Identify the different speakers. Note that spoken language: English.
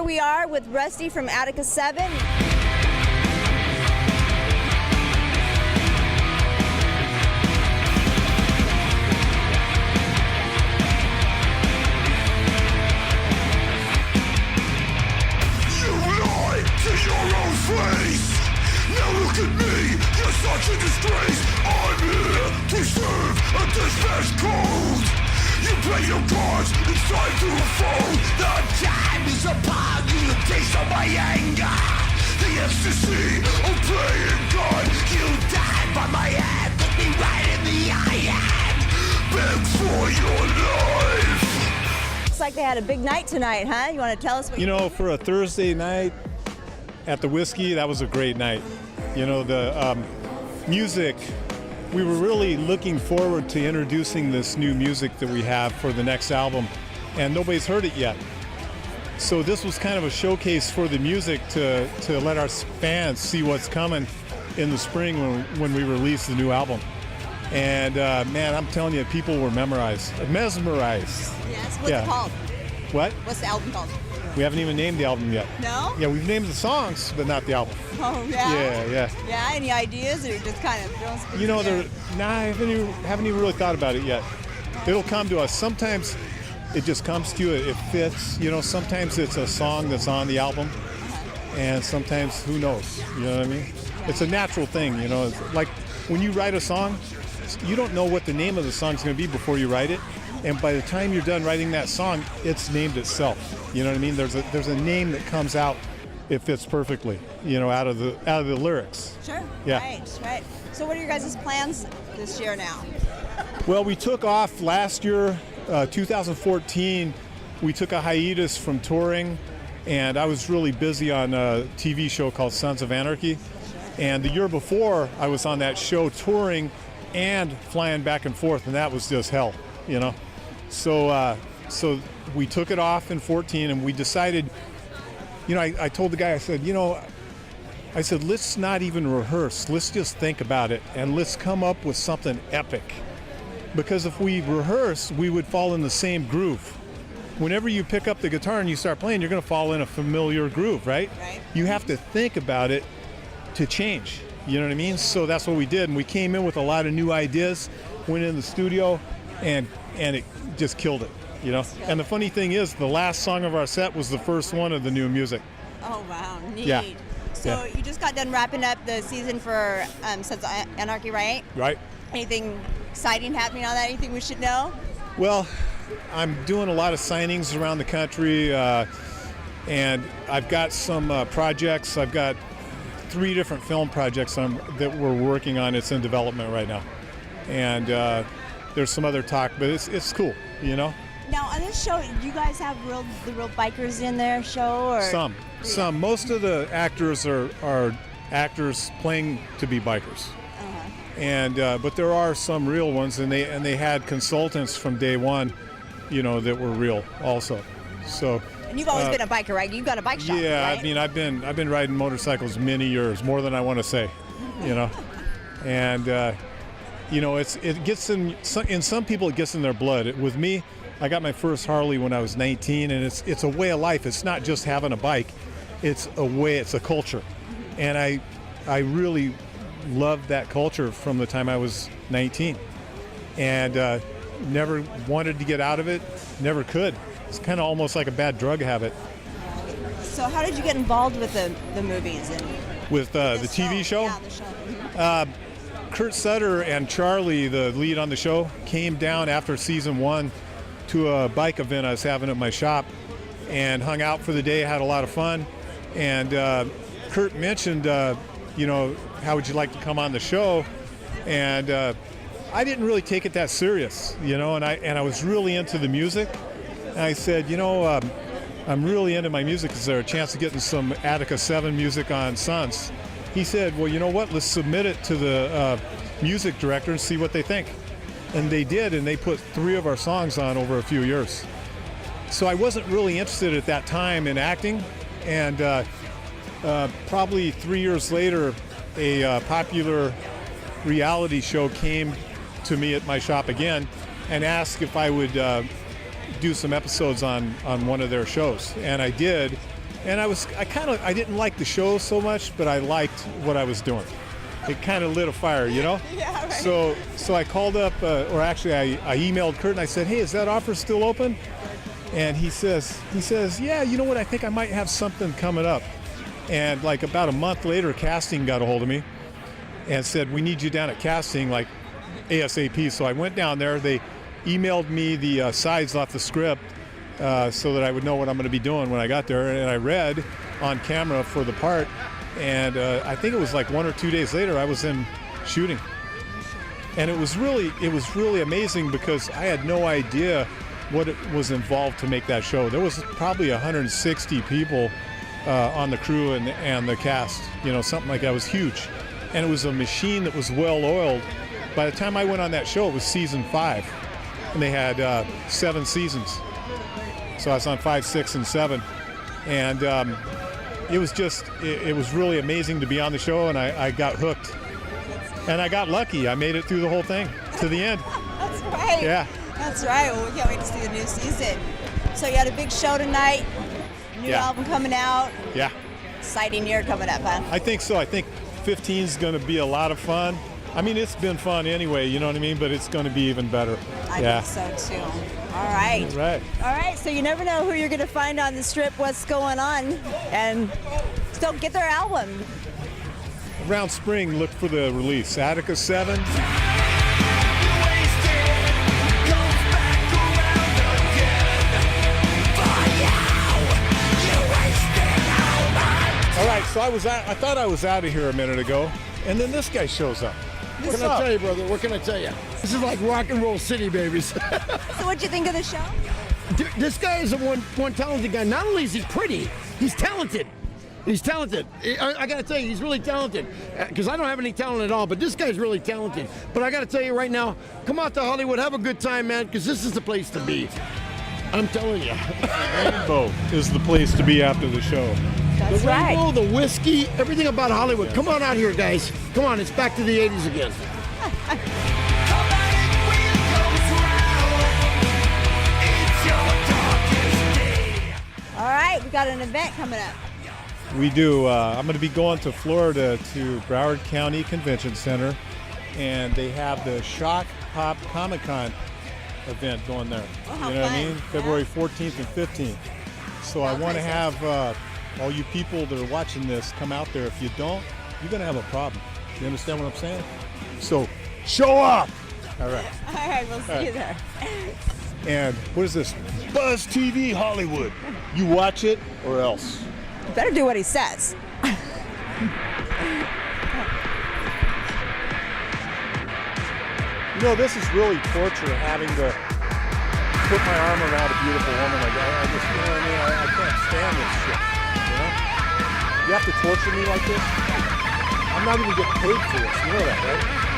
Speaker 1: here we are with Rusty from ATTIKA 7.
Speaker 2: Now look at me, you're such a disgrace. I'm here to serve a dispatch code. You play your cards, it's time to unfold. The time is upon you, the taste of my anger. The ecstasy of playing God. You died by my hand, look me right in the eye and beg for your life.
Speaker 1: Looks like they had a big night tonight, huh? You want to tell us what
Speaker 3: you know, for a Thursday night at the Whiskey, that was a great night. You know, the music, we were really looking forward to introducing this new music that we have for the next album, and nobody's heard it yet. So this was kind of a showcase for the music to let our fans see what's coming in the spring when we release the new album. And man, I'm telling you, people were mesmerized.
Speaker 1: Yes, what's it called?
Speaker 3: What?
Speaker 1: What's the album called?
Speaker 3: We haven't even named the album yet.
Speaker 1: No?
Speaker 3: Yeah, we've named the songs, but not the album.
Speaker 1: Oh, yeah?
Speaker 3: Yeah.
Speaker 1: Yeah, any ideas, or just kind of throwing some?
Speaker 3: You know, I haven't even really thought about it yet. It'll come to us. Sometimes it just comes to you, it fits. You know, sometimes it's a song that's on the album, and sometimes, who knows? You know what I mean? It's a natural thing, you know. It's like when you write a song, you don't know what the name of the song's going to be before you write it. And by the time you're done writing that song, it's named itself. You know what I mean? There's a name that comes out. It fits perfectly, you know, out of the lyrics.
Speaker 1: Sure.
Speaker 3: Yeah.
Speaker 1: Right. So what are your guys' plans this year now?
Speaker 3: Well, we took off last year, 2014. We took a hiatus from touring, and I was really busy on a TV show called Sons of Anarchy. And the year before, I was on that show touring and flying back and forth, and that was just hell, you know. So we took it off in 14, and we decided, you know, I told the guy, I said, let's not even rehearse. Let's just think about it, and let's come up with something epic. Because if we rehearse, we would fall in the same groove. Whenever you pick up the guitar and you start playing, you're going to fall in a familiar groove, right? You have to think about it to change. You know what I mean? So that's what we did, and we came in with a lot of new ideas, went in the studio, and it just killed it, you know? And the funny thing is, the last song of our set was the first one of the new music.
Speaker 1: Oh, wow, neat.
Speaker 3: Yeah.
Speaker 1: So you just got done wrapping up the season for Sons of Anarchy, right?
Speaker 3: Right.
Speaker 1: Anything exciting happening on that? Anything we should know?
Speaker 3: Well, I'm doing a lot of signings around the country, and I've got some projects. I've got 3 different film projects that we're working on. It's in development right now. And there's some other talk, but it's cool, you know?
Speaker 1: Now, on this show, you guys have the real bikers in their show? Or?
Speaker 3: Some. Most of the actors are actors playing to be bikers. And but there are some real ones, and they had consultants from day one, you know, that were real also. So.
Speaker 1: And you've always been a biker, right? You've got a bike shop,
Speaker 3: yeah,
Speaker 1: right?
Speaker 3: I mean, I've been riding motorcycles many years, more than I want to say, you know. And you know, it gets in some people, it gets in their blood. With me, I got my first Harley when I was 19, and it's a way of life. It's not just having a bike; it's a culture, and I really loved that culture from the time I was 19, and never wanted to get out of it, never could. It's kind of almost like a bad drug habit.
Speaker 1: So how did you get involved with the movies?
Speaker 3: With the TV show?
Speaker 1: Yeah, the show.
Speaker 3: Kurt Sutter and Charlie, the lead on the show, came down after season 1 to a bike event I was having at my shop and hung out for the day, had a lot of fun. And Kurt mentioned, you know, how would you like to come on the show? And I didn't really take it that serious, you know, and I was really into the music. And I said, you know, I'm really into my music. Is there a chance of getting some ATTIKA 7 music on Sons? He said, well, you know what, let's submit it to the music director and see what they think. And they did, and they put 3 of our songs on over a few years. So I wasn't really interested at that time in acting, and probably 3 years later, a popular reality show came to me at my shop again and asked if I would do some episodes on one of their shows. And I did, And I didn't like the show so much, but I liked what I was doing. It kind of lit a fire, you know?
Speaker 1: Yeah, right.
Speaker 3: So I called up, or actually I emailed Kurt and I said, hey, is that offer still open? And he says, yeah, you know what? I think I might have something coming up. And like about a month later, casting got a hold of me and said, we need you down at casting, like ASAP. So I went down there. They emailed me the sides off the script so that I would know what I'm going to be doing when I got there. And I read on camera for the part. And I think it was like 1 or 2 days later, I was in shooting. And it was really amazing because I had no idea what it was involved to make that show. There was probably 160 people on the crew and the cast, you know, something like that. It was huge. And it was a machine that was well oiled. By the time I went on that show, it was season 5. And they had 7 seasons. So I was on 5, 6, and 7. And it was really amazing to be on the show, and I got hooked. And I got lucky. I made it through the whole thing to the end.
Speaker 1: That's right.
Speaker 3: Yeah.
Speaker 1: That's right. Well, we can't wait to see the new season. So you had a big show tonight. New album coming out.
Speaker 3: Yeah.
Speaker 1: Exciting year coming up, huh?
Speaker 3: I think so. I think 15 is going to be a lot of fun. I mean, it's been fun anyway, you know what I mean? But it's going to be even better.
Speaker 1: I think so, too. All right.
Speaker 3: Right.
Speaker 1: All right, so you never know who you're going to find on the strip, what's going on. And still get their album.
Speaker 3: Around spring, look for the release. ATTIKA 7. All right, so I thought I was out of here a minute ago, and then this guy shows up.
Speaker 4: What can I tell you, brother? What can I tell you? This is like rock and roll city, babies.
Speaker 1: So what'd you think of the show?
Speaker 4: Dude, this guy is one talented guy. Not only is he pretty, he's talented. He's talented. I got to tell you, he's really talented. Because I don't have any talent at all, but this guy's really talented. But I got to tell you right now, come out to Hollywood, have a good time, man, because this is the place to be. I'm telling you.
Speaker 3: Rainbow is the place to be after the show.
Speaker 1: That's
Speaker 4: the
Speaker 1: right.
Speaker 4: rainbow, the whiskey, everything about Hollywood. Come on out here, guys. Come on, it's back to the 80s again.
Speaker 1: All right, we got an event coming up.
Speaker 3: We do. I'm going to be going to Florida to Broward County Convention Center, and they have the Shock Pop Comic Con event going there.
Speaker 1: Oh, how
Speaker 3: you know what I
Speaker 1: fun.
Speaker 3: mean? February 14th and 15th. So I want to have all you people that are watching this come out there. If you don't, you're going to have a problem. You understand what I'm saying? So show up. All right.
Speaker 1: All right, we'll see you there.
Speaker 3: And what is this? Buzz TV Hollywood. You watch it or else.
Speaker 1: You better do what he says.
Speaker 3: You know, this is really torture having to put my arm around a beautiful woman like that. I just, you know what I mean? I can't stand this shit. You know? You have to torture me like this? I'm not even getting paid for this. You know that, right?